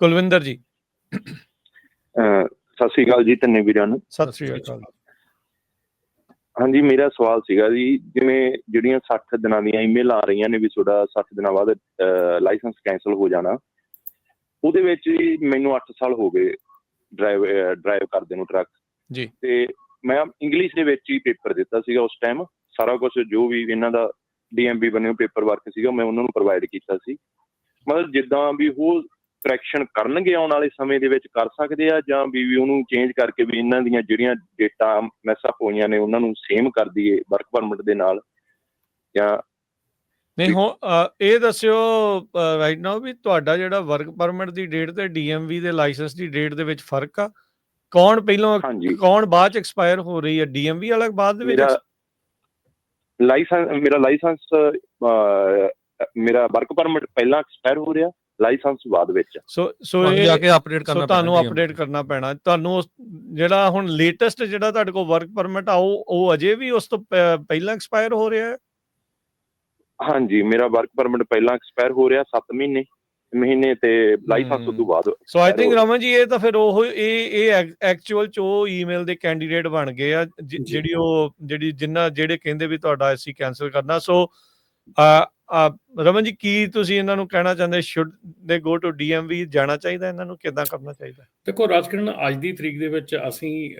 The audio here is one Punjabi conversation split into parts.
ਕੁਲਵਿੰਦਰ ਜੀ। ਸਤਿ ਸ਼੍ਰੀ ਅਕਾਲ ਜੀ ਤਿੰਨੇ ਵੀਰਾਂ ਨੂੰ। ਸਤਿ ਸ਼੍ਰੀ ਅਕਾਲ। ਹਾਂਜੀ, ਮੇਰਾ ਸਵਾਲ ਸੀਗਾ ਜੀ, ਜਿਵੇਂ ਜਿਹੜੀਆਂ 60 ਦਿਨਾਂ ਦੀਆਂ ਈਮੇਲ ਆ ਰਹੀਆਂ ਨੇ ਵੀ ਤੁਹਾਡਾ 60 ਦਿਨਾਂ ਬਾਅਦ ਲਾਇਸੈਂਸ ਕੈਂਸਲ ਹੋ ਜਾਣਾ, ਉਹਦੇ ਵਿੱਚ ਜੀ ਮੈਨੂੰ 8 ਸਾਲ ਹੋ ਗਏ ਡਰਾਈਵ ਕਰਦੇ ਨੂੰ ਟਰੱਕ ਜੀ, ਤੇ ਮੈਂ ਇੰਗਲਿਸ਼ ਦੇ ਵਿੱਚ ਹੀ ਪੇਪਰ ਦਿੱਤਾ ਸੀਗਾ ਉਸ ਟਾਈਮ। ਸਾਰਾ ਕੁਛ ਜੋ ਵੀ ਇਹਨਾਂ ਦਾ DMV ਬਣੇ ਪੇਪਰ ਵਰਕ ਸੀਗਾ ਮੈਂ ਉਹਨਾਂ ਨੂੰ ਪ੍ਰੋਵਾਈਡ ਕੀਤਾ ਸੀ। ਮਤਲਬ ਜਿੱਦਾਂ ਵੀ ਉਹ ਕਰੈਕਸ਼ਨ ਕਰਨਗੇ ਆਉਣ ਵਾਲੇ ਸਮੇਂ ਦੇ ਵਿੱਚ ਕਰ ਸਕਦੇ ਆ, ਜਾਂ ਵੀ ਉਹਨੂੰ ਚੇਂਜ ਕਰਕੇ ਵੀ ਇਹਨਾਂ ਦੀਆਂ ਜਿਹੜੀਆਂ ਡੇਟਾ ਮੈਸਅਪ ਹੋਈਆਂ ਨੇ ਉਹਨਾਂ ਨੂੰ ਸੇਮ ਕਰ ਦਈਏ ਵਰਕ ਪਰਮਿਟ ਦੇ ਨਾਲ, ਜਾਂ ਨਹੀਂ ਹੁਣ ਇਹ ਦੱਸਿਓ ਰਾਈਟ ਨਾਓ ਵੀ ਤੁਹਾਡਾ ਜਿਹੜਾ ਵਰਕ ਪਰਮਿਟ ਦੀ ਡੇਟ ਤੇ DMV ਦੇ ਲਾਇਸੈਂਸ ਦੀ ਡੇਟ ਦੇ ਵਿੱਚ ਫਰਕ ਆ? ਕੌਣ ਪਹਿਲਾਂ ਕੌਣ ਬਾਅਦ ਚ ਐਕਸਪਾਇਰ ਹੋ ਰਹੀ ਹੈ? DMV ਵਾਲਾ ਬਾਅਦ ਦੇ ਵਿੱਚ? ਮੇਰਾ ਵਰਕ ਪਰਮਿਟ ਪਹਿਲਾਂ ਐਕਸਪਾਇਰ ਹੋ ਰਿਹਾ, ਲਾਇਸੈਂਸ ਬਾਅਦ ਵਿੱਚ। ਤੁਹਾਨੂੰ ਅਪਡੇਟ ਕਰਨਾ ਪੈਣਾ ਤੁਹਾਨੂੰ। ਜਿਹੜਾ ਹੁਣ ਲੇਟੈਸਟ ਜਿਹੜਾ ਤੁਹਾਡੇ ਕੋਲ ਵਰਕ ਪਰਮਿਟ ਆ ਉਹ ਅਜੇ ਵੀ ਉਸ ਤੋਂ ਪਹਿਲਾਂ ਐਕਸਪਾਇਰ ਹੋ ਰਿਹਾ ਹੈ? ਹਾਂਜੀ, ਮੇਰਾ ਵਰਕ ਪਰਮਿਟ ਪਹਿਲਾਂ ਐਕਸਪਾਇਰ ਹੋ ਰਿਹਾ 7 ਮਹੀਨੇ ਤੇ ਲਾਇਸੈਂਸ ਤੋਂ ਬਾਅਦ। ਸੋ ਆਈ ਥਿੰਕ ਰਮਨ ਜੀ ਇਹ ਤਾਂ ਫਿਰ ਉਹ ਇਹ ਐਕਚੁਅਲ ਚ ਉਹ ਈਮੇਲ ਦੇ ਕੈਂਡੀਡੇਟ ਬਣ ਗਏ ਆ ਜਿਹੜੇ ਕਹਿੰਦੇ ਵੀ ਤੁਹਾਡਾ ਅਸੀਂ ਕੈਂਸਲ ਕਰਨਾ। ਸੋ ਰਮਨ ਜੀ ਕੀ ਤੁਸੀਂ ਇਹਨਾਂ ਨੂੰ ਕਹਿਣਾ ਚਾਹੁੰਦੇ? ਸ਼ੁੱਡ ਦੇ ਗੋ ਟੂ DMV ਜਾਣਾ ਚਾਹੀਦਾ? ਇਹਨਾਂ ਨੂੰ ਕਿੱਦਾਂ ਕਰਨਾ ਚਾਹੀਦਾ? ਦੇਖੋ ਰਾਜਕਿਰਨ, ਅੱਜ ਦੀ ਤਰੀਕ ਦੇ ਵਿੱਚ ਅਸੀਂ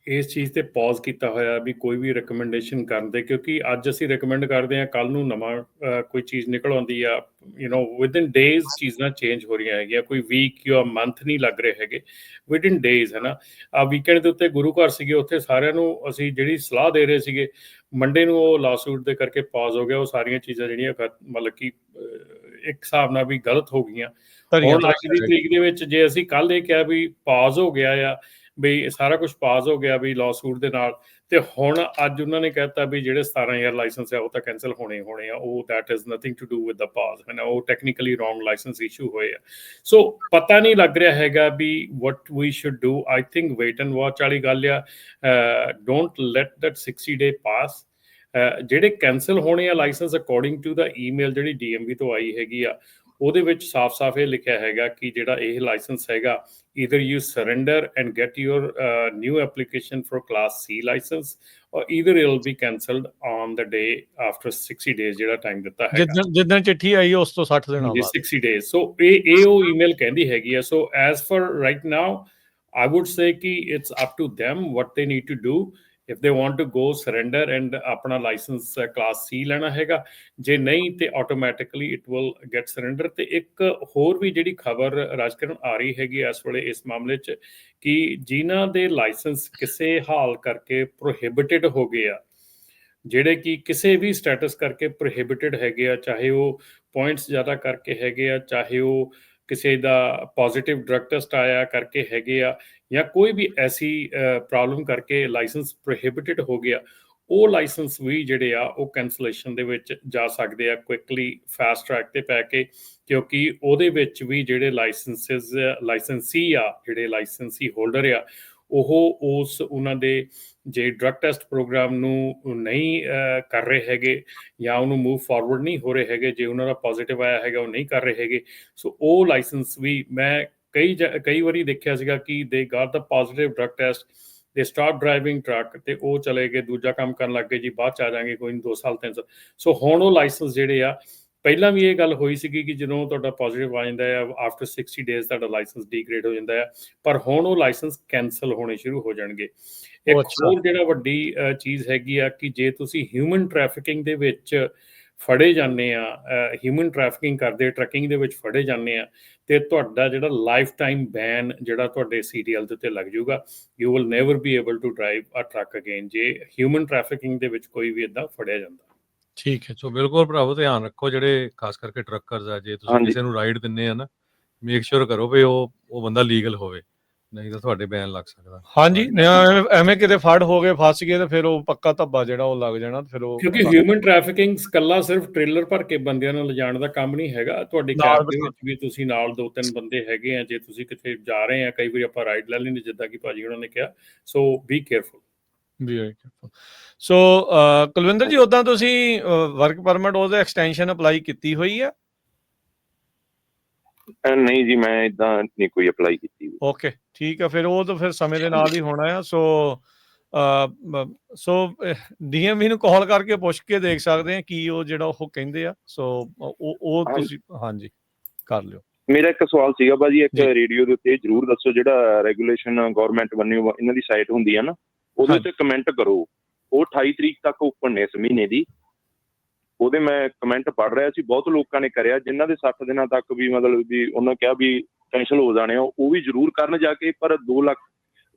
ਇਸ ਚੀਜ਼ ਤੇ ਪੌਜ਼ ਕੀਤਾ ਹੋਇਆ ਵੀ ਕੋਈ ਵੀ ਰਿਕਮੈਂਡੇਸ਼ਨ ਕਰਨ ਦੇ, ਕਿਉਂਕਿ ਅੱਜ ਅਸੀਂ ਰਿਕਮੈਂਡ ਕਰਦੇ ਹਾਂ, ਕੱਲ ਨੂੰ ਨਵਾਂ ਕੋਈ ਚੀਜ਼ ਨਿਕਲ ਆਉਂਦੀ ਆ। ਵਿਦਿਨ ਡੇਜ਼ ਚੀਜ਼ਾਂ ਚੇਂਜ ਹੋ ਰਹੀਆਂ ਹੈਗੀਆਂ, ਕੋਈ ਵੀਕ ਜਾਂ ਮੰਥ ਨਹੀਂ ਲੱਗ ਰਹੇ ਹੈਗੇ, ਵਿਦਿਨ ਡੇਜ਼ ਹੈ ਨਾ। ਵੀਕਐਂਡ ਦੇ ਉੱਤੇ ਗੁਰੂ ਘਰ ਸੀਗੇ, ਉੱਥੇ ਸਾਰਿਆਂ ਨੂੰ ਅਸੀਂ ਜਿਹੜੀ ਸਲਾਹ ਦੇ ਰਹੇ ਸੀਗੇ, ਮੰਡੇ ਨੂੰ ਉਹ ਲਾਸੂਟ ਦੇ ਕਰਕੇ ਪੌਜ਼ ਹੋ ਗਿਆ। ਉਹ ਸਾਰੀਆਂ ਚੀਜ਼ਾਂ ਜਿਹੜੀਆਂ ਮਤਲਬ ਕਿ ਇੱਕ ਹਿਸਾਬ ਨਾਲ ਵੀ ਗਲਤ ਹੋ ਗਈਆਂ। ਹੁਣ ਅੱਜ ਦੀ ਤਰੀਕ ਦੇ ਵਿੱਚ ਜੇ ਅਸੀਂ ਕੱਲ ਇਹ ਕਿਹਾ ਵੀ ਪਾਜ਼ ਹੋ ਗਿਆ ਆ, ਵੀ ਸਾਰਾ ਕੁਝ ਪਾਸ ਹੋ ਗਿਆ ਵੀ ਲਾਸੂਟ ਦੇ ਨਾਲ, ਤੇ ਹੁਣ ਅੱਜ ਉਹਨਾਂ ਨੇ ਕਹਿਤਾ ਵੀ ਜਿਹੜੇ 17,000 ਲਾਇਸੈਂਸ ਆ ਉਹ ਤਾਂ ਕੈਂਸਲ ਹੋਣੇ ਆ। ਉਹ that is nothing to do with the pass, ਹੈ ਨਾ। ਉਹ ਟੈਕਨੀਕਲੀ ਰੋਂਗ ਲਾਇਸੈਂਸ ਇਸ਼ੂ ਹੋਏ ਆ। ਸੋ ਪਤਾ ਨਹੀਂ ਲੱਗ ਰਿਹਾ ਹੈਗਾ ਵੀ what we should do. I think wait and watch ਵਾਲੀ ਗੱਲ ਆ। Don't let that 60 day pass. ਜਿਹੜੇ ਕੈਂਸਲ ਹੋਣੇ ਆ license according to the email ਜਿਹੜੀ DMV ਤੋਂ ਆਈ ਹੈਗੀ ਆ, ਉਹਦੇ ਵਿੱਚ ਸਾਫ਼-ਸਾਫ਼ ਇਹ ਲਿਖਿਆ ਹੈਗਾ ਕਿ ਜਿਹੜਾ ਇਹ ਲਾਇਸੈਂਸ ਹੈਗਾ, either you surrender and get your new application for Class C license, or either it will be cancelled on the day after 60 days ਜਿਹੜਾ ਟਾਈਮ ਦਿੱਤਾ ਹੈਗਾ। ਜਿੱਦਣ ਚਿੱਠੀ ਆਈ ਉਸ ਤੋਂ 60 ਦਿਨਾਂ ਬਾਅਦ 60 days। ਸੋ ਇਹ ਉਹ ਈਮੇਲ ਕਹਿੰਦੀ ਹੈਗੀ ਆ। ਸੋ as for right now, I would say ਕਿ it's up to them what they need to do. If they want to go surrender and ਆਪਣਾ ਲਾਇਸੈਂਸ Class C ਲੈਣਾ ਹੈਗਾ, ਜੇ ਨਹੀਂ ਤੇ automatically it will get surrender. ਤੇ ਇੱਕ ਹੋਰ ਵੀ ਜਿਹੜੀ ਖਬਰ ਰਾਜਕਰਨ ਆ ਰਹੀ ਹੈਗੀ ਇਸ ਵੇਲੇ ਇਸ ਮਾਮਲੇ 'ਚ, ਕਿ ਜਿਨ੍ਹਾਂ ਦੇ ਲਾਇਸੈਂਸ ਕਿਸੇ ਹਾਲ ਕਰਕੇ ਪ੍ਰੋਹਿਬਿਟਡ ਹੋ ਗਏ ਆ, ਜਿਹੜੇ ਕਿ ਕਿਸੇ ਵੀ ਸਟੇਟਸ ਕਰਕੇ ਪ੍ਰੋਹਿਬਿਟਡ ਹੈਗੇ ਆ, ਚਾਹੇ ਉਹ ਪੁਆਇੰਟਸ ਜ਼ਿਆਦਾ ਕਰਕੇ ਹੈਗੇ ਆ, ਚਾਹੇ ਉਹ ਕਿਸੇ ਦਾ ਪੋਜ਼ੀਟਿਵ ਡਰੱਗ ਟੈਸਟ ਆਇਆ ਕਰਕੇ ਹੈਗੇ ਆ, ਜਾਂ ਕੋਈ ਵੀ ਐਸੀ ਪ੍ਰੋਬਲਮ ਕਰਕੇ ਲਾਇਸੈਂਸ ਪ੍ਰੋਹਿਬਿਟਡ ਹੋ ਗਿਆ, ਉਹ ਲਾਇਸੈਂਸ ਵੀ ਜਿਹੜੇ ਆ ਉਹ ਕੈਂਸਲੇਸ਼ਨ ਦੇ ਵਿੱਚ ਜਾ ਸਕਦੇ ਆ ਕੁਇਕਲੀ, ਫਾਸਟ ਟਰੈਕ ਤੇ ਪੈ ਕੇ। ਕਿਉਂਕਿ ਉਹਦੇ ਵਿੱਚ ਵੀ ਜਿਹੜੇ ਲਾਇਸੈਂਸੀ ਆ, ਜਿਹੜੇ ਲਾਇਸੈਂਸੀ ਹੋਲਡਰ ਆ, ਉਹ ਉਹਨਾਂ ਦੇ ਜੇ ਡਰੱਗ ਟੈਸਟ ਪ੍ਰੋਗਰਾਮ ਨੂੰ ਨਹੀਂ ਕਰ ਰਹੇ ਹੈਗੇ, ਜਾਂ ਉਹਨੂੰ ਮੂਵ ਫਾਰਵਰਡ ਨਹੀਂ ਹੋ ਰਹੇ ਹੈਗੇ, ਜੇ ਉਹਨਾਂ ਦਾ ਪੋਜ਼ੀਟਿਵ ਆਇਆ ਹੈਗਾ ਉਹ ਨਹੀਂ ਕਰ ਰਹੇ ਹੈਗੇ, ਸੋ ਉਹ ਲਾਇਸੈਂਸ ਵੀ ਮੈਂ ਕਈ ਵਾਰੀ ਦੇਖਿਆ ਸੀਗਾ ਕਿ ਦੇ ਗਾਟ ਦਾ ਪੋਜ਼ੀਟਿਵ ਡਰੱਗ ਟੈਸਟ, ਦੇ ਸਟਾਰਟ ਡਰਾਈਵਿੰਗ ਟਰੱਕ, ਤੇ ਉਹ ਚਲੇ ਗਏ ਦੂਜਾ ਕੰਮ ਕਰਨ ਲੱਗ ਗਏ ਜੀ, ਬਾਅਦ ਚ ਆ ਜਾਣਗੇ ਕੋਈ ਨਹੀਂ 2 ਸਾਲ 3 ਸਾਲ। ਸੋ ਹੁਣ ਉਹ ਲਾਇਸੈਂਸ ਜਿਹੜੇ ਆ, ਪਹਿਲਾਂ ਵੀ ਇਹ ਗੱਲ ਹੋਈ ਸੀਗੀ ਕਿ ਜਦੋਂ ਤੁਹਾਡਾ ਪੋਜ਼ੀਟਿਵ ਆ ਜਾਂਦਾ ਆ, ਆਫਟਰ 60 ਡੇਜ਼ ਤੁਹਾਡਾ ਲਾਇਸੈਂਸ ਡੀਗ੍ਰੇਡ ਹੋ ਜਾਂਦਾ ਆ, ਪਰ ਹੁਣ ਉਹ ਲਾਇਸੈਂਸ ਕੈਂਸਲ ਹੋਣੇ ਸ਼ੁਰੂ ਹੋ ਜਾਣਗੇ। ਇੱਕ ਹੋਰ ਜਿਹੜਾ ਵੱਡੀ ਚੀਜ਼ ਹੈਗੀ ਆ ਕਿ ਜੇ ਤੁਸੀਂ ਹਿਊਮਨ ਟ੍ਰੈਫਿਕਿੰਗ ਦੇ ਵਿੱਚ ਫੜੇ ਜਾਂਦੇ ਆ, ਹਿਊਮਨ ਟ੍ਰੈਫਿਕਿੰਗ ਕਰਦੇ ਟਰੱਕਿੰਗ ਦੇ ਵਿੱਚ ਫੜੇ ਜਾਂਦੇ ਆ, ਤੇ ਤੁਹਾਡਾ ਜਿਹੜਾ ਲਾਈਫ ਟਾਈਮ ਬੈਨ ਜਿਹੜਾ ਤੁਹਾਡੇ CDL ਦੇ ਉੱਤੇ ਲੱਗ ਜਾਊਗਾ। You will never be able to drive a truck again, ਜੇ ਹਿਊਮਨ ਟ੍ਰੈਫਿਕਿੰਗ ਦੇ ਵਿੱਚ ਕੋਈ ਵੀ ਇੱਦਾਂ ਫੜਿਆ ਜਾਂਦਾ। ਠੀਕ ਹੈ। ਸੋ ਬਿਲਕੁਲ ਭਰਾਵੋ ਧਿਆਨ ਰੱਖੋ, ਜਿਹੜੇ ਖਾਸ ਕਰਕੇ ਟਰੱਕਰਸ ਆ, ਜੇ ਤੁਸੀਂ ਕਿਸੇ ਨੂੰ ਰਾਈਡ ਦਿੰਦੇ ਆ ਨਾ, ਮੇਕ ਸ਼ੋਰ ਕਰੋ ਵੀ ਉਹ ਬੰਦਾ ਲੀਗਲ ਹੋਵੇ, ਨਹੀਂ ਤਾਂ ਤੁਹਾਡੇ ਬੈਨ ਲੱਗ ਸਕਦਾ। ਹਾਂਜੀ, ਐਵੇਂ ਕਿਤੇ ਫੜ ਹੋ ਗਏ, ਫਸ ਗਏ, ਤੇ ਫਿਰ ਉਹ ਪੱਕਾ ਧੱਬਾ ਜਿਹੜਾ ਉਹ ਲੱਗ ਜਾਣਾ। ਫਿਰ ਉਹ ਕਿਉਂਕਿ ਹਿਊਮਨ ਟ੍ਰੈਫਿਕਿੰਗ ਇਕੱਲਾ ਸਿਰਫ ਟ੍ਰੇਲਰ ਭਰ ਕੇ ਬੰਦਿਆਂ ਨੂੰ ਲਿਜਾਣ ਦਾ ਕੰਮ ਨਹੀਂ ਹੈਗਾ। ਤੁਹਾਡੀ ਕੈਬ ਦੇ ਵਿੱਚ ਵੀ ਤੁਸੀਂ ਨਾਲ 2-3 ਬੰਦੇ ਹੈਗੇ ਆ, ਜੇ ਤੁਸੀਂ ਕਿਤੇ ਜਾ ਰਹੇ ਆ, ਕਈ ਵਾਰੀ ਆਪਾਂ ਰਾਈਡ ਲੈ ਲੈਂਦੇ ਜਿੱਦਾਂ ਕਿ ਭਾਜੀ ਉਹਨਾਂ ਨੇ ਕਿਹਾ। ਸੋ ਬੀ ਕੇਅਰਫੁਲ। ਸੋ ਕੁਲਵਿੰਦਰ ਜੀ, ਉੱਦਾਂ ਤੁਸੀਂ ਵਰਕ ਪਰਮਿਟ ਉਹਦੇ ਐਕਸਟੈਂਸ਼ਨ ਅਪਲਾਈ ਕੀਤੀ ਹੋਈ ਆ? ਨਹੀਂ ਜੀ, ਮੈਂ ਇਦਾਂ ਨਹੀਂ ਕੋਈ ਅਪਲਾਈ ਕੀਤੀ। ਓਕੇ, ਠੀਕ ਆ, ਫਿਰ ਉਹ ਤਾਂ ਫਿਰ ਸਮੇਂ ਦੇ ਨਾਲ ਹੀ ਹੋਣਾ ਆ। ਸੋ ਡੀਐਮਵੀ ਨੂੰ ਕਾਲ ਕਰਕੇ ਪੁੱਛ ਕੇ ਦੇਖ ਸਕਦੇ ਆ ਕੀ ਉਹ ਜਿਹੜਾ ਉਹ ਕਹਿੰਦੇ ਆ। ਸੋ ਉਹ ਤੁਸੀਂ ਹਾਂਜੀ ਕਰ ਲਿਓ। ਮੇਰਾ ਇੱਕ ਸਵਾਲ ਸੀਗਾ ਭਾਜੀ, ਇੱਕ ਰੇਡੀਓ ਦੇ ਉੱਤੇ ਜ਼ਰੂਰ ਦੱਸੋ, ਜਿਹੜਾ ਰੈਗੂਲੇਸ਼ਨ ਗਵਰਨਮੈਂਟ ਵੱਲੋਂ ਇਹਨਾਂ ਦੀ ਸਾਈਟ ਹੁੰਦੀ ਆ ਨਾ, ਉਹਦੇ ਉੱਤੇ ਕਮੈਂਟ ਕਰੋ। ਉਹ 28 ਤਰੀਕ ਤੱਕ ਓਪਨ ਨੇ ਇਸ ਮਹੀਨੇ ਦੀ। ਉਹਦੇ ਮੈਂ ਕਮੈਂਟ ਪੜ੍ਹ ਰਿਹਾ ਸੀ, ਬਹੁਤ ਲੋਕਾਂ ਨੇ ਕਰਿਆ ਜਿਨ੍ਹਾਂ ਦੇ 60 ਦਿਨਾਂ ਤੱਕ ਵੀ ਮਤਲਬ ਵੀ ਉਹਨਾਂ ਕਿਹਾ ਵੀ ਕੈਂਸਲ ਹੋ ਜਾਣੇ ਆ, ਉਹ ਵੀ ਜ਼ਰੂਰ ਕਰਨ ਜਾ ਕੇ। ਪਰ 2 ਲੱਖ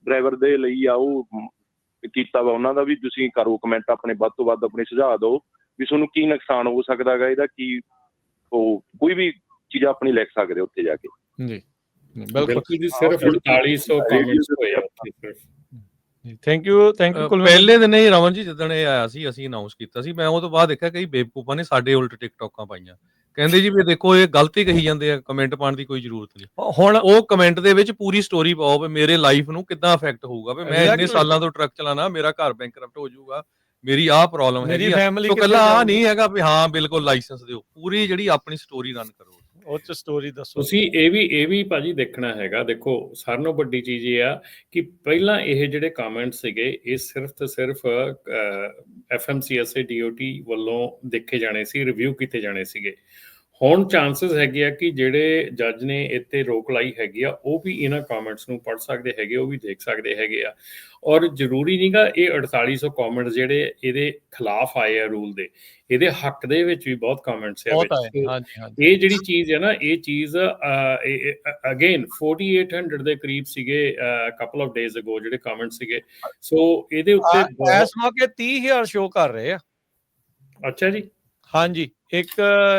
ਡਰਾਈਵਰ ਦੇ ਲਈ ਆ ਉਹ ਕੀਤਾ ਵਾ ਉਹਨਾਂ ਦਾ ਵੀ। ਤੁਸੀਂ ਕਰੋ ਕਮੈਂਟ, ਆਪਣੇ ਵੱਧ ਤੋਂ ਵੱਧ ਆਪਣੇ ਸੁਝਾਅ ਦਿਓ ਵੀ ਤੁਹਾਨੂੰ ਕੀ ਨੁਕਸਾਨ ਹੋ ਸਕਦਾ ਗਾ ਇਹਦਾ, ਕੀ ਉਹ ਕੋਈ ਵੀ ਚੀਜ਼ ਆਪਣੀ ਲਿਖ ਸਕਦੇ ਉੱਥੇ ਜਾ ਕੇ। ਜੀ ਬਿਲਕੁਲ ਜੀ, ਸਿਰਫ 4800 ਕਮੈਂਟਸ ਹੋਏ ਆ ਸਿਰਫ। ਥੈਂਕ ਯੂ ਪਹਿਲੇ ਦਿਨ ਹੀ ਰਮਨ ਜੀ ਜਿੱਦਣ ਇਹ ਆਇਆ ਸੀ, ਅਸੀਂ ਅਨਾਉਂਸ ਕੀਤਾ ਸੀ, ਮੈਂ ਉਹ ਤੋਂ ਬਾਅਦ ਦੇਖਿਆ ਕਈ ਬੇਵਕੂਫਾਂ ਨੇ ਸਾਡੇ ਉਲਟ ਟਿਕਟੋਕਾਂ ਪਾਈਆਂ, ਕਹਿੰਦੇ ਜੀ ਵੀ ਦੇਖੋ ਇਹ ਗਲਤੀ ਕਹੀ ਜਾਂਦੇ ਆ, ਕਮੈਂਟ ਪਾਉਣ ਦੀ ਕੋਈ ਜ਼ਰੂਰਤ ਨਹੀਂ। ਹੁਣ ਉਹ ਕਮੈਂਟ ਦੇ ਵਿੱਚ ਪੂਰੀ ਸਟੋਰੀ ਪਾਓ ਵੀ ਮੇਰੇ ਲਾਈਫ ਨੂੰ ਕਿੱਦਾਂ ਅਫੈਕਟ ਹੋਊਗਾ, ਵੀ ਮੈਂ ਇੰਨੇ ਸਾਲਾਂ ਤੋਂ ਟਰੱਕ ਚਲਾਣਾ, ਮੇਰਾ ਘਰ ਬੈਂਕਰਪਟ ਹੋ ਜਾਊਗਾ, ਮੇਰੀ ਆਹ ਪ੍ਰੋਬਲਮ ਹੈਗੀ ਆ। ਸੋ ਕੱਲਾ ਆਹ ਨਹੀਂ ਹੈਗਾ ਵੀ ਹਾਂ ਬਿਲਕੁਲ ਲਾਇਸੈਂਸ ਦਿਓ, ਪੂਰੀ ਜਿਹੜੀ ਆਪਣੀ ਸਟੋਰੀ ਰਨ ਕਰੋ, ਉਹ ਚ ਸਟੋਰੀ ਦੱਸੋ ਤੁਸੀਂ। ਇਹ ਵੀ ਭਾਜੀ ਦੇਖਣਾ ਹੈਗਾ। ਦੇਖੋ ਸਾਰਿਆਂ ਨਾਲੋਂ ਵੱਡੀ ਚੀਜ਼ ਇਹ ਆ ਕਿ ਪਹਿਲਾਂ ਇਹ ਜਿਹੜੇ ਕਮੈਂਟ ਸੀਗੇ ਇਹ ਸਿਰਫ ਤੇ ਸਿਰਫ FMCSA DOT ਵੱਲੋਂ ਦੇਖੇ ਜਾਣੇ ਸੀ, ਰਿਵਿਊ ਕੀਤੇ ਜਾਣੇ ਸੀਗੇ। ਹੁਣ ਚਾਂਸਸ ਹੈਗੇ ਆ ਕਿ ਜਿਹੜੇ ਜੱਜ ਨੇ ਇੱਥੇ ਰੋਕ ਲਾਈ ਹੈਗੀ ਆ ਉਹ ਵੀ ਇਹਨਾਂ ਕਮੈਂਟਸ ਨੂੰ ਪੜ੍ਹ ਸਕਦੇ ਹੈਗੇ, ਉਹ ਵੀ ਦੇਖ ਸਕਦੇ ਹੈਗੇ ਆ। ਔਰ ਜ਼ਰੂਰੀ ਨਹੀਂਗਾ ਇਹ 4800 ਕਮੈਂਟਸ ਜਿਹੜੇ ਇਹਦੇ ਖਿਲਾਫ ਆਏ ਆ ਰੂਲ ਦੇ, ਇਹਦੇ ਹੱਕ ਦੇ ਵਿੱਚ ਵੀ ਬਹੁਤ ਕਮੈਂਟਸ ਆ। ਇਹ ਜਿਹੜੀ ਚੀਜ਼ ਹੈ ਨਾ, ਇਹ ਚੀਜ਼ ਅਗੇਨ 4800 ਦੇ ਕਰੀਬ ਸੀਗੇ ਕਪਲ ਆਫ ਡੇਜ਼ ਅਗੋ ਜਿਹੜੇ ਕਮੈਂਟ ਸੀਗੇ। ਸੋ ਇਹਦੇ ਉੱਤੇ ਇਸ ਮੌਕੇ 30,000 ਸ਼ੋ ਕਰ ਰਹੇ ਆ। ਅੱਛਾ ਜੀ, ਹਾਂਜੀ, ਇੱਕ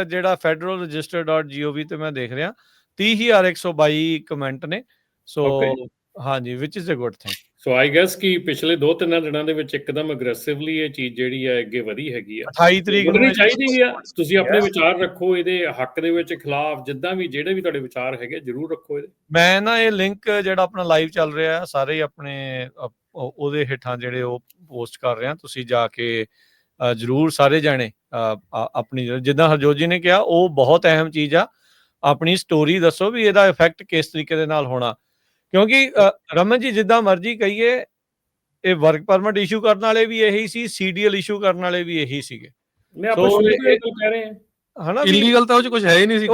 ਜਿਹੜਾ federal.register.gov ਤੇ ਮੈਂ ਦੇਖ ਰਿਹਾ 30,122 ਕਮੈਂਟ ਨੇ। ਸੋ ਹਾਂਜੀ, which is a good thing. So I guess ਕਿ ਪਿਛਲੇ 2-3 ਦਿਨਾਂ ਦੇ ਵਿੱਚ ਇੱਕਦਮ ਅਗਰੈਸਿਵਲੀ ਇਹ ਚੀਜ਼ ਜਿਹੜੀ ਹੈ ਅੱਗੇ ਵਧੀ ਹੈਗੀ ਆ। 28 ਤਰੀਕ ਨੂੰ ਚਾਹੀਦੀ ਆ। ਤੁਸੀਂ ਆਪਣੇ ਵਿਚਾਰ ਰੱਖੋ ਇਹਦੇ ਹੱਕ ਦੇ ਵਿੱਚ, ਖਿਲਾਫ, ਜਿੱਦਾਂ ਵੀ ਜਿਹੜੇ ਵੀ ਤੁਹਾਡੇ ਵਿਚਾਰ ਹੈਗੇ ਜ਼ਰੂਰ ਰੱਖੋ ਇਹਦੇ। ਮੈਂ ਨਾ ਇਹ ਲਿੰਕ ਜਿਹੜਾ ਆਪਣਾ ਲਾਈਵ ਚੱਲ ਰਿਹਾ ਸਾਰੇ ਆਪਣੇ ਉਹਦੇ ਹੇਠਾਂ ਜਿਹੜੇ ਉਹ ਪੋਸਟ ਕਰ ਰਿਹਾ, ਤੁਸੀਂ ਜਾ ਕੇ ਜ਼ਰੂਰ ਸਾਰੇ ਜਾਣੇ ਆਪਣੀ, ਜਿੱਦਾਂ ਹਰਜੋਤ ਜੀ ਨੇ ਕਿਹਾ, ਉਹ ਬਹੁਤ ਅਹਿਮ ਚੀਜ਼ ਆ। ਆਪਣੀ ਸਟੋਰੀ ਦੱਸੋ ਵੀ ਇਹਦਾ ਇਫੈਕਟ ਕਿਸ ਤਰੀਕੇ ਦੇ ਨਾਲ ਹੋਣਾ, ਕਿਉਂਕਿ ਰਮਨ ਜੀ ਜਿੱਦਾਂ ਮਰਜ਼ੀ ਕਹੀਏ ਇਹ ਵਰਕ ਪਰਮਿਟ ਇਸ਼ੂ ਕਰਨ ਵਾਲੇ ਵੀ ਇਹੀ ਸੀ, CDL ਇਸ਼ੂ ਕਰਨ ਵਾਲੇ ਵੀ ਇਹੀ ਸੀਗੇ। ਇਲੀਗਲ ਤਾਂ ਉਹ ਚ ਕੁਝ ਹੈ ਹੀ ਨਹੀਂ ਸੀ,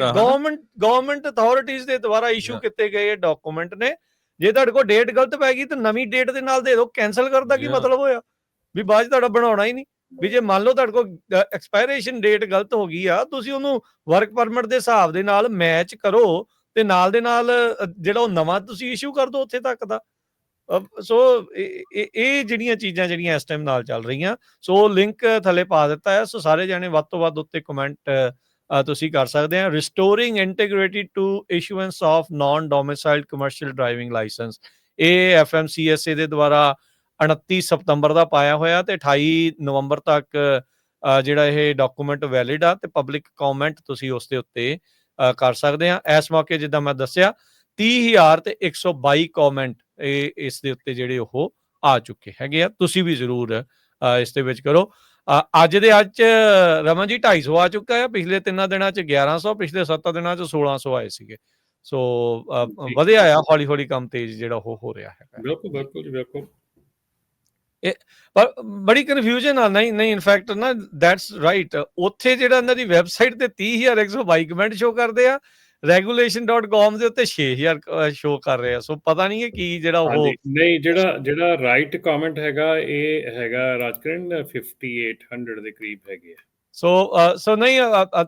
ਗਵਰਨਮੈਂਟ ਅਥਾਰਟੀਜ਼ ਦੇ ਦੁਆਰਾ ਇਸ਼ੂ ਕੀਤੇ ਗਏ ਡਾਕੂਮੈਂਟ ਨੇ। ਜੇ ਤੁਹਾਡੇ ਕੋਲ ਡੇਟ ਗਲਤ ਪੈ ਗਈ ਤਾਂ ਨਵੀਂ ਡੇਟ ਦੇ ਨਾਲ ਦੇ ਦਿਓ। ਕੈਂਸਲ ਕਰਨ ਦਾ ਕੀ ਮਤਲਬ ਹੋਇਆ ਵੀ ਬਾਅਦ ਤੁਹਾਡਾ ਬਣਾਉਣਾ ਹੀ ਨਹੀਂ। ਵੀ ਜੇ ਮੰਨ ਲਓ ਤੁਹਾਡੇ ਕੋਲ ਐਕਸਪਾਇਰੇਸ਼ਨ ਡੇਟ ਗਲਤ ਹੋ ਗਈ ਆ, ਤੁਸੀਂ ਉਹਨੂੰ ਵਰਕ ਪਰਮਿਟ ਦੇ ਹਿਸਾਬ ਦੇ ਨਾਲ ਮੈਚ ਕਰੋ ਤੇ ਨਾਲ ਦੇ ਨਾਲ ਜਿਹੜਾ ਉਹ ਨਵਾਂ ਤੁਸੀਂ ਇਸ਼ੂ ਕਰ ਦਿਓ ਉੱਥੇ ਤੱਕ ਦਾ। ਸੋ ਇਹ ਜਿਹੜੀਆਂ ਚੀਜ਼ਾਂ ਜਿਹੜੀਆਂ ਇਸ ਟਾਈਮ ਨਾਲ ਚੱਲ ਰਹੀਆਂ, ਸੋ ਲਿੰਕ ਥੱਲੇ ਪਾ ਦਿੱਤਾ ਹੈ। ਸੋ ਸਾਰੇ ਜਾਣੇ ਵੱਧ ਤੋਂ ਵੱਧ ਉੱਤੇ ਕਮੈਂਟ ਤੁਸੀਂ ਕਰ ਸਕਦੇ ਆ। Restoring integrated to issuance of non domiciled commercial driving license, ਇਹ FMCSA ਦੇ ਦੁਆਰਾ 29 ਸਤੰਬਰ ਦਾ ਪਾਇਆ ਹੋਇਆ ਤੇ 28 ਨਵੰਬਰ ਤੱਕ ਜਿਹੜਾ ਇਹ ਡਾਕੂਮੈਂਟ ਵੈਲਿਡ ਆ ਤੇ ਪਬਲਿਕ ਕਮੈਂਟ ਤੁਸੀਂ ਉਸ ਦੇ ਉੱਤੇ ਕਰ ਸਕਦੇ ਆ। ਇਸ ਮੌਕੇ ਜਿੱਦਾਂ ਮੈਂ ਦੱਸਿਆ 30,122 ਕਮੈਂਟ ਇਸ ਦੇ ਉੱਤੇ ਜਿਹੜੇ ਉਹ ਆ ਚੁੱਕੇ ਹੈਗੇ ਆ। ਤੁਸੀਂ ਵੀ ਜ਼ਰੂਰ ਇਸ ਦੇ ਵਿੱਚ ਕਰੋ। ਅੱਜ ਦੇ ਅੱਜ 'ਚ ਰਮਨ ਜੀ 250 ਆ ਚੁੱਕਾ ਆ। ਪਿਛਲੇ 3 ਦਿਨਾਂ 'ਚ 1100, ਪਿਛਲੇ 7 ਦਿਨਾਂ 'ਚ 1600 ਆਏ ਸੀਗੇ। ਸੋ ਵਧਿਆ ਆ, ਹੌਲੀ ਹੌਲੀ ਕੰਮ ਤੇਜ਼ ਜਿਹੜਾ ਉਹ ਹੋ ਰਿਹਾ ਹੈ। ਬਿਲਕੁਲ ਬਿਲਕੁਲ ਜੀ, ਬਿਲਕੁਲ। ਪਰ ਬੜੀ ਕਨਫਿਊਜ਼ਨ ਆ। ਨਹੀਂ ਇਨਫੈਕਟ ਨਾ ਦੈਟਸ ਰਾਈਟ, ਉੱਥੇ ਜਿਹੜਾ ਇਹਨਾਂ ਦੀ ਵੈਬਸਾਈਟ ਤੇ 30,122 ਕਮੈਂਟ ਸ਼ੋ ਕਰਦੇ ਆ, regulation.com ਦੇ ਉੱਤੇ 6,000 ਸ਼ੋ ਕਰ ਰਹੇ ਆ। ਸੋ ਪਤਾ ਨਹੀਂ ਹੈ ਕੀ ਜਿਹੜਾ ਉਹ ਨਹੀਂ, ਜਿਹੜਾ ਰਾਈਟ ਕਮੈਂਟ ਹੈਗਾ ਇਹ ਹੈਗਾ ਰਾਜਕਰਨ 5800 ਦੇ ਕਰੀਬ ਹੈਗੇ ਆ। ਸੋ ਨਹੀਂ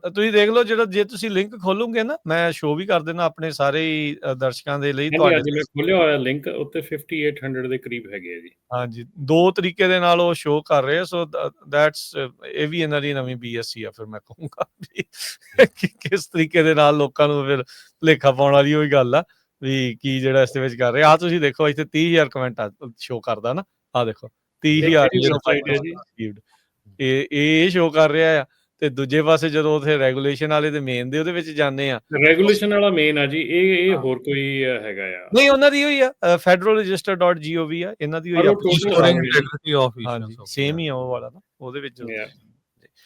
ਤੁਸੀਂ ਦੇਖ ਲਓ, ਜਿਹੜਾ ਜੇ ਤੁਸੀਂ ਲਿੰਕ ਖੋਲੋਗੇ ਨਾ, ਮੈਂ ਸ਼ੋ ਵੀ ਕਰ ਦੇਣਾ ਆਪਣੇ ਸਾਰੇ ਹੀ ਦਰਸ਼ਕਾਂ ਦੇ ਲਈ। ਤੁਹਾਡੇ ਮੈਂ ਖੋਲਿਆ ਹੋਇਆ ਲਿੰਕ ਉੱਤੇ 5800 ਦੇ ਕਰੀਬ ਹੈਗੇ ਆ ਜੀ। ਹਾਂਜੀ, 2 ਤਰੀਕੇ ਦੇ ਨਾਲ ਉਹ ਸ਼ੋ ਕਰ ਰਹੇ ਆ। ਸੋ ਦੈਟਸ ਇਹ ਵੀ ਇਹਨਾਂ ਦੀ ਨਵੀਂ BSc ਆ। ਫਿਰ ਮੈਂ ਕਹੂੰਗਾ ਵੀ ਕਿਸ ਤਰੀਕੇ ਦੇ ਨਾਲ ਲੋਕਾਂ ਨੂੰ ਫਿਰ ਭੁਲੇਖਾ ਪਾਉਣ ਵਾਲੀ ਉਹੀ ਗੱਲ ਆ ਵੀ ਕੀ ਜਿਹੜਾ ਇਸ ਦੇ ਵਿੱਚ ਕਰ ਰਹੇ ਆ। ਤੁਸੀਂ ਦੇਖੋ ਇੱਥੇ 30,000 ਕਮੈਂਟ ਸ਼ੋ ਕਰਦਾ ਨਾ, ਆਹ ਦੇਖੋ 30,000 ਇਹ ਸ਼ੋ ਕਰ ਰਿਹਾ ਆ। ਤੇ ਦੂਜੇ ਪਾਸੇ ਜਦੋਂ ਉੱਥੇ ਰੈਗੂਲੇਸ਼ਨ ਵਾਲੇ ਤੇ ਮੇਨ ਦੇ ਉਹਦੇ ਵਿੱਚ ਜਾਂਦੇ ਆ, ਰੈਗੂਲੇਸ਼ਨ ਵਾਲਾ ਮੇਨ ਆ ਜੀ। ਇਹ ਹੋਰ ਕੋਈ ਹੈਗਾ ਆ? ਨਹੀਂ, ਉਹਨਾਂ ਦੀ ਹੋਈ ਆ federal.register.gov ਆ, ਇਹਨਾਂ ਦੀ ਹੋਈ ਆ। ਹਾਂਜੀ, ਸੇਮ ਹੀ ਆ ਉਹ ਵਾਲਾ ਨਾ, ਉਹਦੇ ਵਿੱਚ